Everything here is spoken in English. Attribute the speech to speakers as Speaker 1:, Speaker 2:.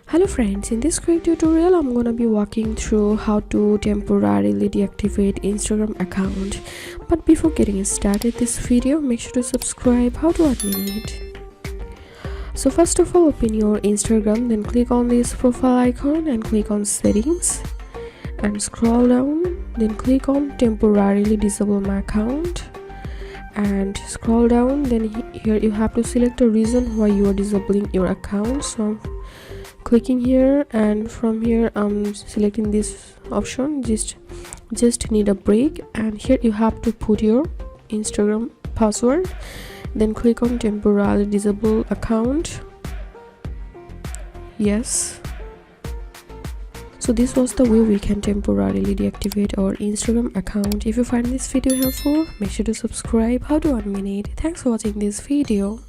Speaker 1: Hello friends, in this quick tutorial I'm gonna be walking through how to temporarily deactivate Instagram account. But before getting started this video, make sure to subscribe. How to admin it. So first of all, open your Instagram, then click on this profile icon and click on settings and scroll down, then click on temporarily disable my account and scroll down. Then here you have to select a reason why you are disabling your account. So I'm clicking here, and from here I'm selecting this option, just need a break, and here you have to put your Instagram password, then click on temporarily disable account. Yes, so this was the way we can temporarily deactivate our Instagram account. If you find this video helpful, make sure to subscribe. How to admin it. Thanks for watching this video.